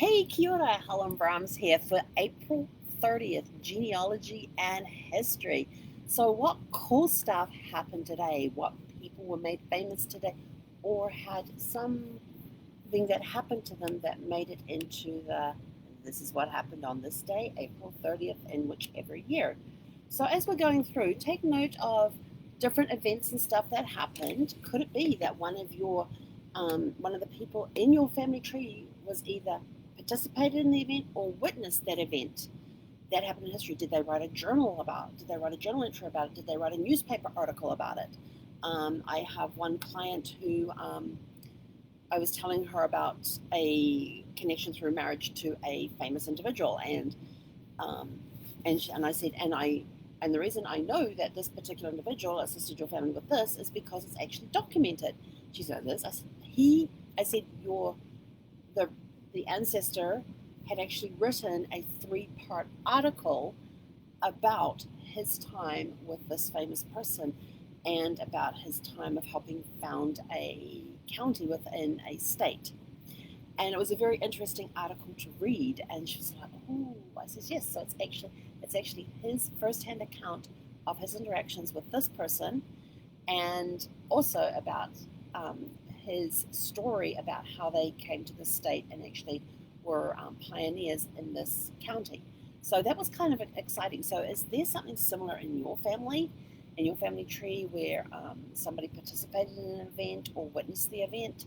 Hey, kia ora, Helen Brahms here for April 30th, Genealogy and History. So, what cool stuff happened today? What people were made famous today, or had something that happened to them that made it into this is what happened on this day, April 30th, in whichever year. So, as we're going through, take note of different events and stuff that happened. Could it be that one of the people in your family tree was either participated in the event or witnessed that event that happened in history? Did they write a journal about it? Did they write a journal entry about it? Did they write a newspaper article about it? I have one client who I was telling her about a connection through marriage to a famous individual, um, and I said, and the reason I know that this particular individual assisted your family with this is because it's actually documented. She said, "Liz," I said, the the ancestor had actually written a 3-part article about his time with this famous person and about his time of helping found a county within a state. And it was a very interesting article to read. And she was like, "Oh," I said, "Yes." So it's actually his first-hand account of his interactions with this person, and also about his story about how they came to the state and actually were pioneers in this county. So that was kind of exciting. So is there something similar in your family tree, where somebody participated in an event or witnessed the event?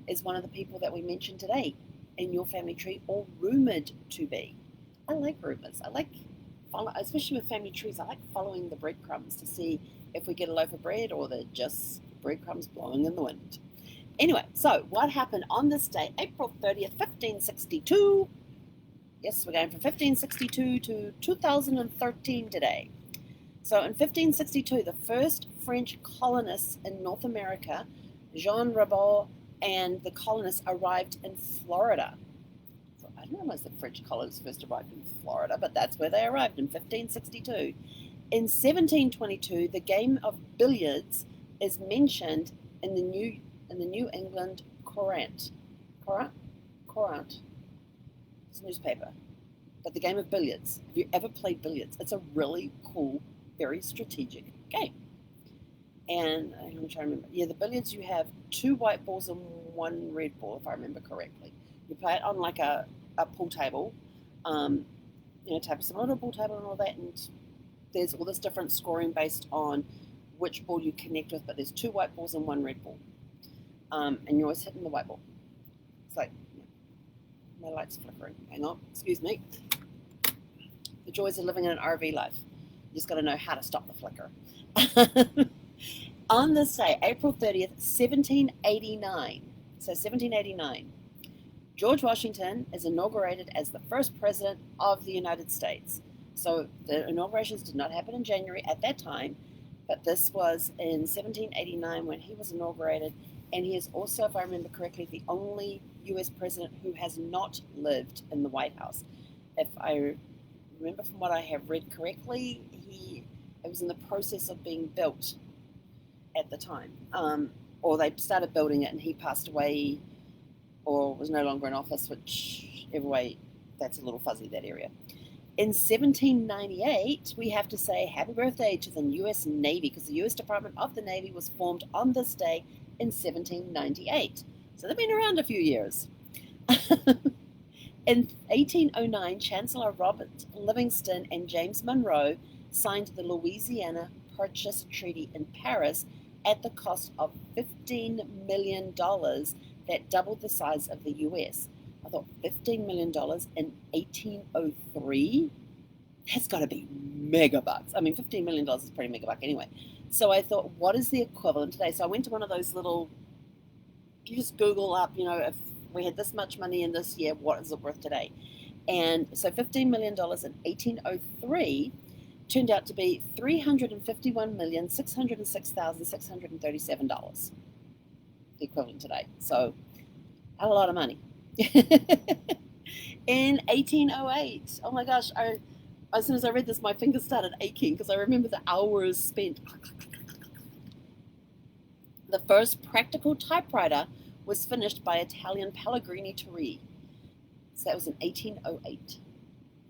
Is one of the people that we mentioned today in your family tree or rumored to be? I like rumors. Especially with family trees, I like following the breadcrumbs to see if we get a loaf of bread or they're just breadcrumbs blowing in the wind. Anyway, so what happened on this day, April 30th, 1562? Yes, we're going from 1562 to 2013 today. So in 1562, the first French colonists in North America, Jean Ribault and the colonists, arrived in Florida. So I didn't realize the French colonists first arrived in Florida, but that's where they arrived in 1562. In 1722, the game of billiards is mentioned in the New England Courant. Courant. It's a newspaper. But the game of billiards. Have you ever played billiards? It's a really cool, very strategic game. And I'm trying to remember. Yeah, the billiards, you have 2 white balls and 1 red ball, if I remember correctly. You play it on like a pool table, type of similar to a pool table and all that, and there's all this different scoring based on which ball you connect with, but there's 2 white balls and 1 red ball. And you're always hitting the white ball. It's like, my light's flickering. Hang on, excuse me. The joys of living in an RV life. You just got to know how to stop the flicker. On this day, April 30th, 1789, so 1789, George Washington is inaugurated as the first president of the United States. So the inaugurations did not happen in January at that time, but this was in 1789 when he was inaugurated, and he is also, if I remember correctly, the only U.S. president who has not lived in the White House. If I remember from what I have read correctly, it was in the process of being built at the time, or they started building it and he passed away or was no longer in office, whichever way, that's a little fuzzy, that area. In 1798, we have to say happy birthday to the U.S. Navy, because the U.S. Department of the Navy was formed on this day in 1798. So they've been around a few years. In 1809, Chancellor Robert Livingston and James Monroe signed the Louisiana Purchase Treaty in Paris at the cost of $15 million that doubled the size of the U.S. I thought, $15 million in 1803? That's got to be mega bucks. I mean, $15 million is pretty mega buck anyway. So I thought, what is the equivalent today? So I went to one of those little, you just Google up, if we had this much money in this year, what is it worth today? And so $15 million in 1803 turned out to be $351,606,637, the equivalent today. So a lot of money. In 1808, oh my gosh, as soon as I read this, my fingers started aching because I remember the hours spent. The first practical typewriter was finished by Italian Pellegrini Turri. So that was in 1808.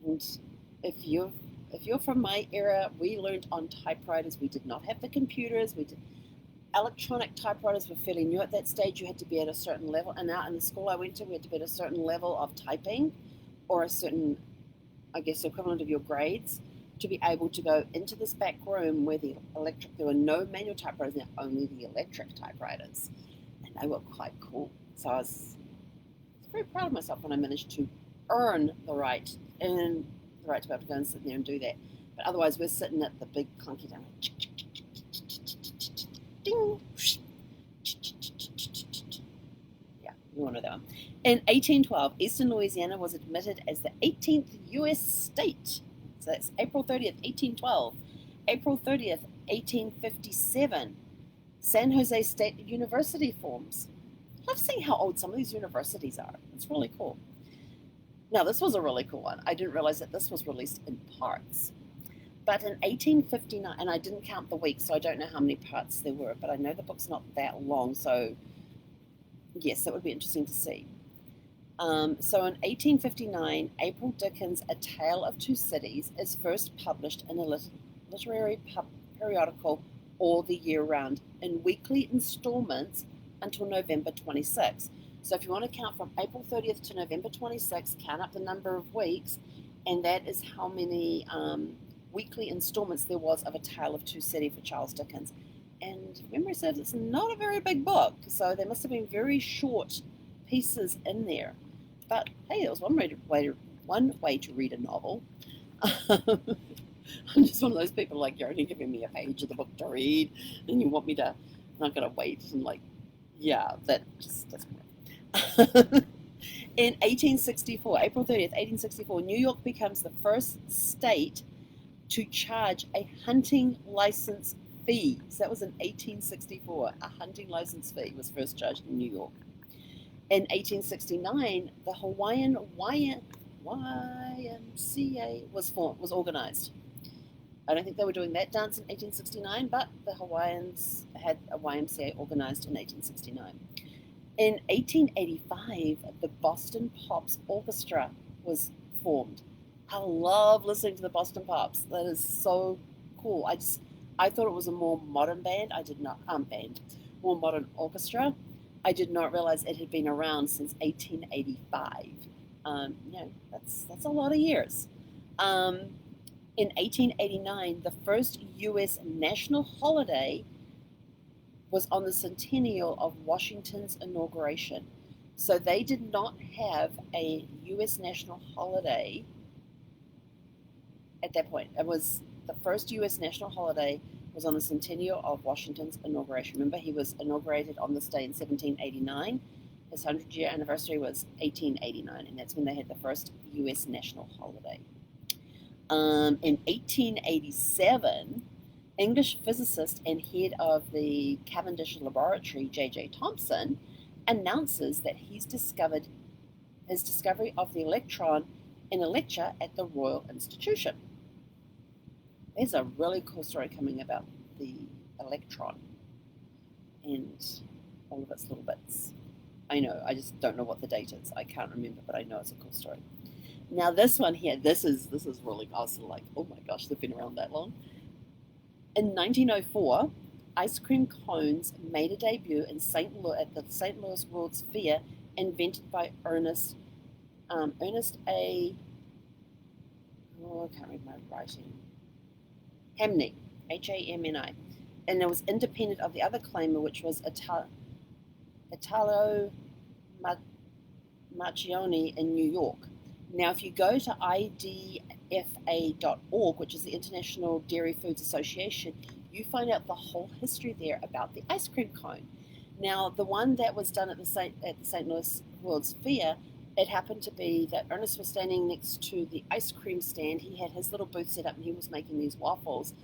And if you're from my era, we learned on typewriters. We did not have the computers. Electronic typewriters were fairly new at that stage. You had to be at a certain level. And now in the school I went to, we had to be at a certain level of typing, or a certain, I guess, equivalent of your grades, to be able to go into this back room where there were no manual typewriters, there were only the electric typewriters. And they were quite cool. So I was very proud of myself when I managed to earn the right to be able to go and sit there and do that. But otherwise, we're sitting at the big clunky down, ding. Yeah, you want to know that one. In 1812, Eastern Louisiana was admitted as the 18th U.S. state. So that's April 30th, 1812. April 30th, 1857, San Jose State University forms. I love seeing how old some of these universities are. It's really cool. Now, this was a really cool one. I didn't realize that this was released in parts. But in 1859, and I didn't count the weeks, so I don't know how many parts there were, but I know the book's not that long, so yes, that would be interesting to see. So in 1859, April Dickens' A Tale of Two Cities is first published in a literary periodical all the year round in weekly installments until November 26th. So if you want to count from April 30th to November 26th, count up the number of weeks, and that is how many weekly installments there was of A Tale of Two Cities for Charles Dickens. And if memory serves, it's not a very big book, so there must have been very short pieces in there. But hey, there was one way to read a novel. I'm just one of those people, like, you're only giving me a page of the book to read, and you want me to, I'm not going to wait, and that just doesn't work. In 1864, April 30th, 1864, New York becomes the first state to charge a hunting license fee. So that was in 1864. A hunting license fee was first charged in New York. In 1869, the Hawaiian YMCA was organized. I don't think they were doing that dance in 1869, but the Hawaiians had a YMCA organized in 1869. In 1885, the Boston Pops Orchestra was formed. I love listening to the Boston Pops. That is so cool. I thought it was a more modern band. I did not more modern orchestra. I did not realize it had been around since 1885. That's a lot of years. In 1889, the first U.S. national holiday was on the centennial of Washington's inauguration. So they did not have a U.S. national holiday at that point. It was the first U.S. national holiday was on the centennial of Washington's inauguration. Remember, he was inaugurated on this day in 1789. His 100-year anniversary was 1889, and that's when they had the first U.S. national holiday. In 1887, English physicist and head of the Cavendish Laboratory, J.J. Thomson, announces that he's discovered his discovery of the electron in a lecture at the Royal Institution. There's a really cool story coming about the electron and all of its little bits. I know, I just don't know what the date is. I can't remember, but I know it's a cool story. Now this one here, this is really, I was like, oh my gosh, they've been around that long. In 1904, ice cream cones made a debut in at the St. Louis World's Fair, invented by Ernest A. Oh, I can't read my writing. Hamney, Hamni, and it was independent of the other claimer, which was Italo Marchioni in New York. Now, if you go to idfa.org, which is the International Dairy Foods Association, you find out the whole history there about the ice cream cone. Now, the one that was done at the St. Louis World's Fair, it happened to be that Ernest was standing next to the ice cream stand. He had his little booth set up, and he was making these waffles.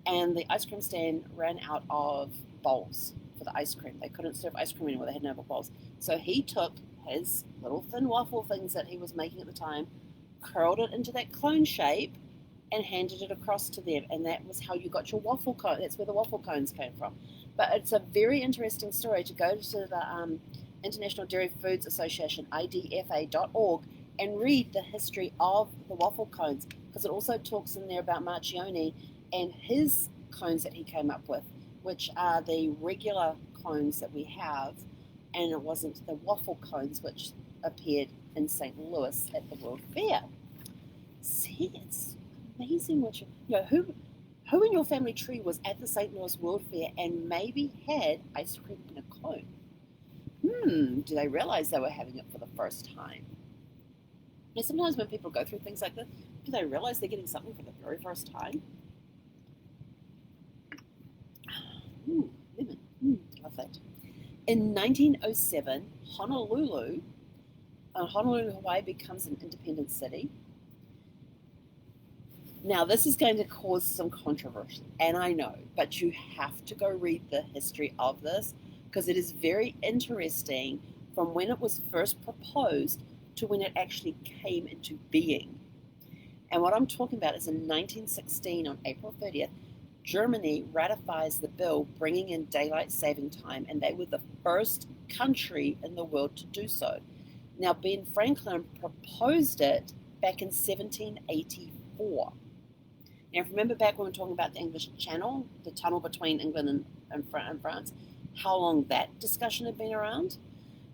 And the ice cream stand ran out of bowls for the ice cream. They couldn't serve ice cream anymore. They had no more bowls. So he took his little thin waffle things that he was making at the time, curled it into that cone shape, and handed it across to them. And that was how you got your waffle cone. That's where the waffle cones came from. But it's a very interesting story to go to the International Dairy Foods Association, idfa.org, and read the history of the waffle cones, because it also talks in there about Marchione and his cones that he came up with, which are the regular cones that we have, and it wasn't the waffle cones which appeared in St. Louis at the World Fair. See, it's amazing what who in your family tree was at the St. Louis World Fair and maybe had ice cream in a cone? Do they realize they were having it for the first time? And sometimes when people go through things like this, do they realize they're getting something for the very first time? Lemon. Love that. In 1907, Honolulu, Hawaii becomes an independent city. Now, this is going to cause some controversy, and I know, but you have to go read the history of this, because it is very interesting from when it was first proposed to when it actually came into being. And what I'm talking about is in 1916, on April 30th, Germany ratifies the bill bringing in daylight saving time, and they were the first country in the world to do so. Now, Ben Franklin proposed it back in 1784. Now, remember back when we were talking about the English Channel, the tunnel between England and France, how long that discussion had been around?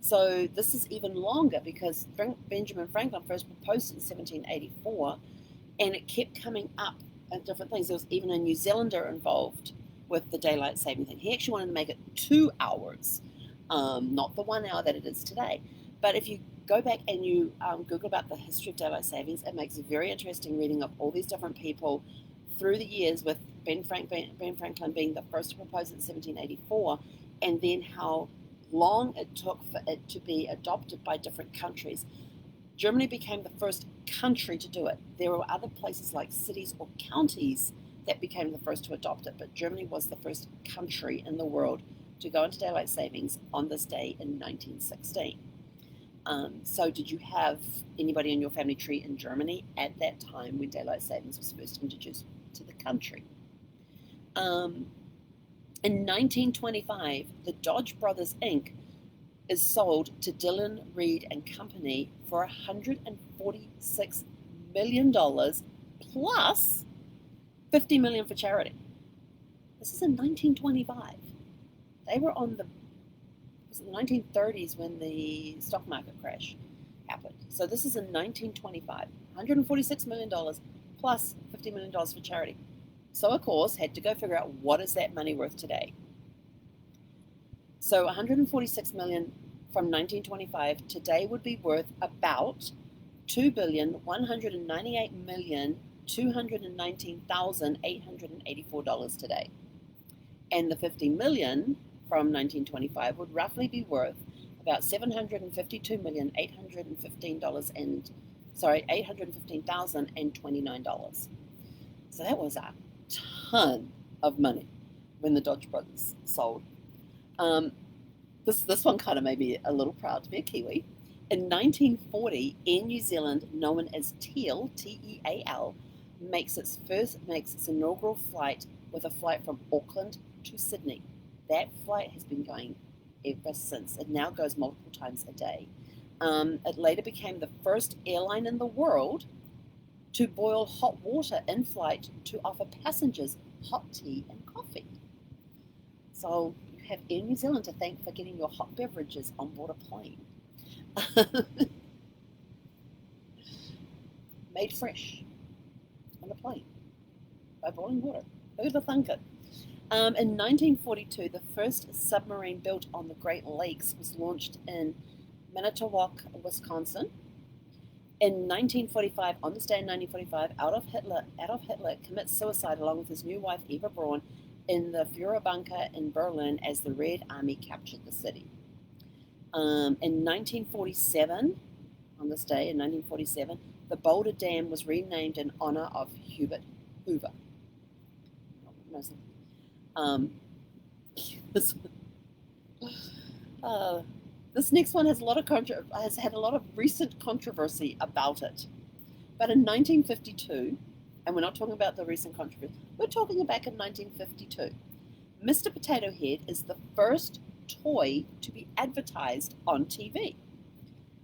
So this is even longer, because Benjamin Franklin first proposed it in 1784, and it kept coming up at different things. There was even a New Zealander involved with the daylight saving thing. He actually wanted to make it 2 hours, not the 1 hour that it is today. But if you go back and you Google about the history of daylight savings, it makes a very interesting reading of all these different people through the years, with Ben Franklin being the first to propose it in 1784, and then how long it took for it to be adopted by different countries. Germany became the first country to do it. There were other places like cities or counties that became the first to adopt it, but Germany was the first country in the world to go into daylight savings on this day in 1916. So did you have anybody in your family tree in Germany at that time when daylight savings was first introduced to the country? In 1925, the Dodge Brothers Inc. is sold to Dillon, Reed and Company for $146 million plus $50 million for charity. This is in 1925. They were on the 1930s when the stock market crash happened. So this is in 1925. $146 million plus $50 million for charity. So, of course, had to go figure out what is that money worth today. So $146 million from 1925 today would be worth about $2,198,219,884 today. And the $50 million from 1925 would roughly be worth about $815,029. So that was a ton of money when the Dodge Brothers sold. This one kind of made me a little proud to be a Kiwi. In 1940, Air New Zealand, known as TEAL, T-E-A-L, makes its inaugural flight with a flight from Auckland to Sydney. That flight has been going ever since. It now goes multiple times a day. It later became the first airline in the world to boil hot water in flight to offer passengers hot tea and coffee. So you have Air New Zealand to thank for getting your hot beverages on board a plane. Made fresh on a plane by boiling water. Who'd have thunk it? In 1942, the first submarine built on the Great Lakes was launched in Manitowoc, Wisconsin. In 1945, on this day in 1945, Adolf Hitler commits suicide along with his new wife Eva Braun in the Führer bunker in Berlin as the Red Army captured the city. In 1947, on this day in 1947, the Boulder Dam was renamed in honor of Hubert Hoover. This next one has had a lot of recent controversy about it. But in 1952, and we're not talking about the recent controversy, we're talking back in 1952, Mr. Potato Head is the first toy to be advertised on TV.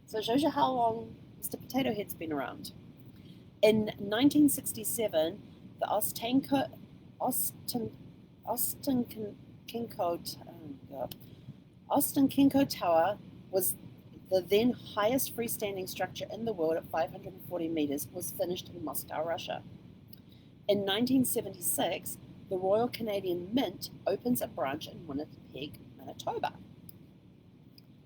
So it shows you how long Mr. Potato Head's been around. In 1967, the Ostankino Tower was the then highest freestanding structure in the world at 540 meters, was finished in Moscow, Russia. In 1976, the Royal Canadian Mint opens a branch in Winnipeg, Manitoba.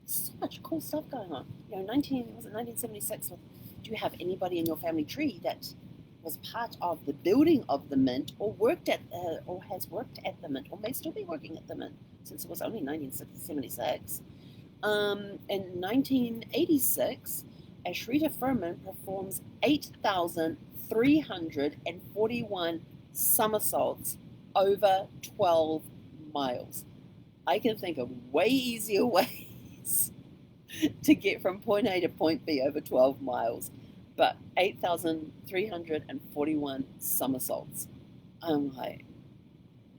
So much cool stuff going on. 1976? Do you have anybody in your family tree that was part of the building of the Mint, or has worked at the Mint, or may still be working at the Mint, since it was only 1976? In 1986, Ashrita Furman performs 8,341 somersaults over 12 miles. I can think of way easier ways to get from point A to point B over 12 miles, but 8,341 somersaults. I'm like,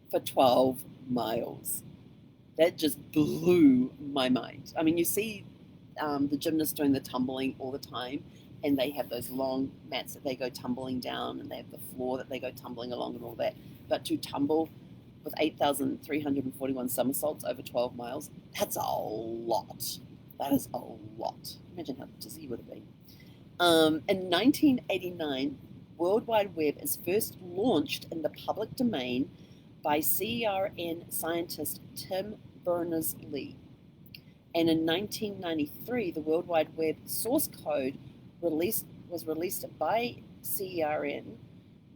for 12 miles. That just blew my mind. I mean, you see the gymnasts doing the tumbling all the time, and they have those long mats that they go tumbling down, and they have the floor that they go tumbling along and all that. But to tumble with 8,341 somersaults over 12 miles, that's a lot. That is a lot. Imagine how dizzy you would have been. In 1989, World Wide Web is first launched in the public domain by CERN scientist Tim Berners-Lee. And in 1993, the World Wide Web source code was released by CERN,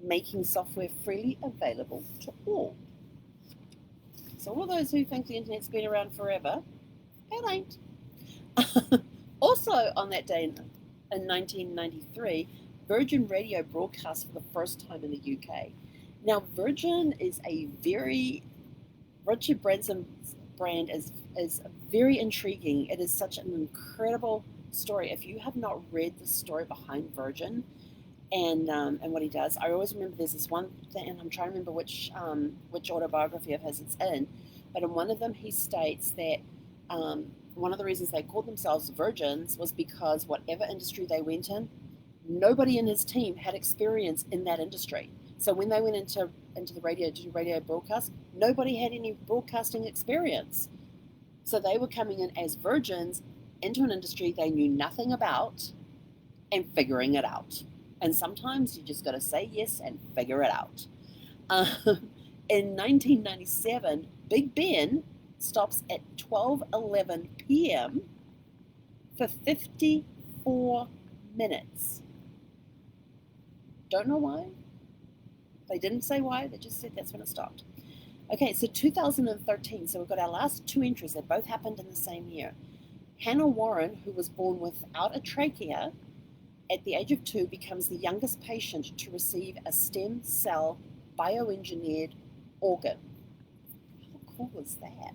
making software freely available to all. So all those who think the internet's been around forever, it ain't. Also on that day in 1993, Virgin Radio broadcast for the first time in the UK. Now, Virgin is Richard Branson's brand is very intriguing. It is such an incredible story. If you have not read the story behind Virgin and what he does, I always remember there's this one thing, and I'm trying to remember which autobiography of his it's in, but in one of them he states that one of the reasons they called themselves Virgins was because whatever industry they went in, nobody in his team had experience in that industry. So when they went into the radio to do radio broadcast, nobody had any broadcasting experience. So they were coming in as virgins into an industry they knew nothing about and figuring it out. And sometimes you just got to say yes and figure it out. In 1997, Big Ben stops at 12:11 p.m. for 54 minutes. Don't know why. They didn't say why, they just said that's when it stopped. Okay, so 2013, so we've got our last two entries. They both happened in the same year. Hannah Warren, who was born without a trachea, at the age of 2, becomes the youngest patient to receive a stem cell bioengineered organ. How cool is that?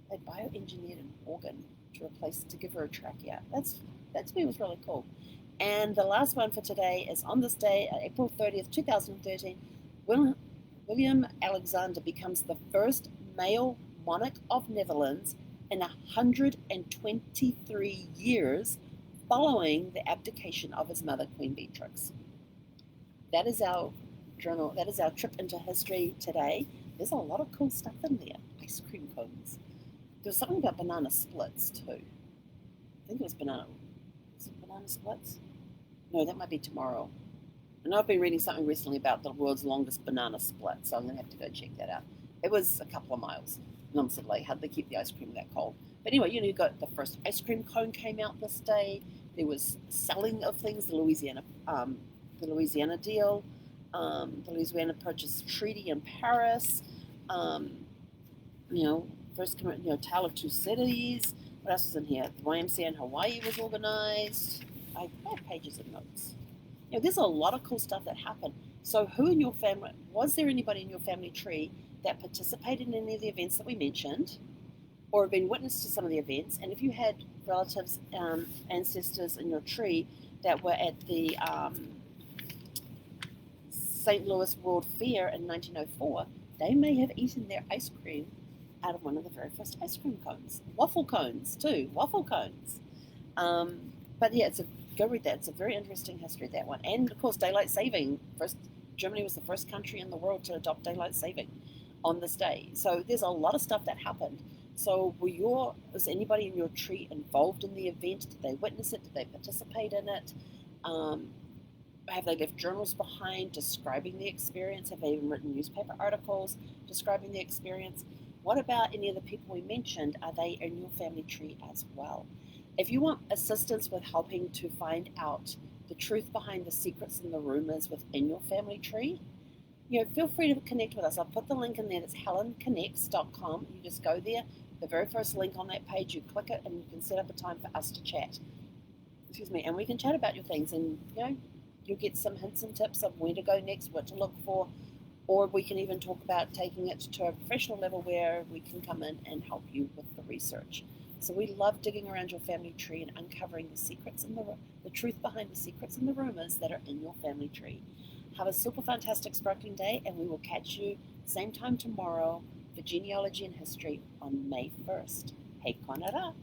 They bioengineered an organ to give her a trachea. That's to me was really cool. And the last one for today is on this day, April 30th, 2013, William Alexander becomes the first male monarch of Netherlands in 123 years following the abdication of his mother, Queen Beatrix. That is our journal. That is our trip into history today. There's a lot of cool stuff in there. Ice cream cones. There was something about banana splits too. I think it was banana. Is it banana splits? No, that might be tomorrow. And I've been reading something recently about the world's longest banana split, so I'm going to have to go check that out. It was a couple of miles. And I'm sort of like, how did they keep the ice cream that cold? But anyway, you got the first ice cream cone came out this day. There was selling of things, the Louisiana deal, the Louisiana Purchase Treaty in Paris, first Tale of Two Cities. What else is in here? The YMCA in Hawaii was organized. I have pages of notes. There's a lot of cool stuff that happened. So who in your family, was there anybody in your family tree that participated in any of the events that we mentioned or have been witness to some of the events? And if you had relatives, ancestors in your tree that were at the St. Louis World Fair in 1904, they may have eaten their ice cream out of one of the very first ice cream cones. Waffle cones, too. Waffle cones. but yeah, go read that. It's a very interesting history, that one. And of course, daylight saving. Germany was the first country in the world to adopt daylight saving on this day. So there's a lot of stuff that happened. So was anybody in your tree involved in the event? Did they witness it? Did they participate in it? Um, have they left journals behind describing the experience? Have they even written newspaper articles describing the experience? What about any of the people we mentioned? Are they in your family tree as well? If you want assistance with helping to find out the truth behind the secrets and the rumors within your family tree, feel free to connect with us. I'll put the link in there. That's helenconnects.com. You just go there, the very first link on that page, you click it, and you can set up a time for us to chat. Excuse me, and we can chat about your things, and you'll get some hints and tips of where to go next, what to look for, or we can even talk about taking it to a professional level where we can come in and help you with the research. So we love digging around your family tree and uncovering the secrets and the truth behind the secrets and the rumors that are in your family tree. Have a super fantastic sparkling day, and we will catch you same time tomorrow for Genealogy and History on May 1st. Hei konara!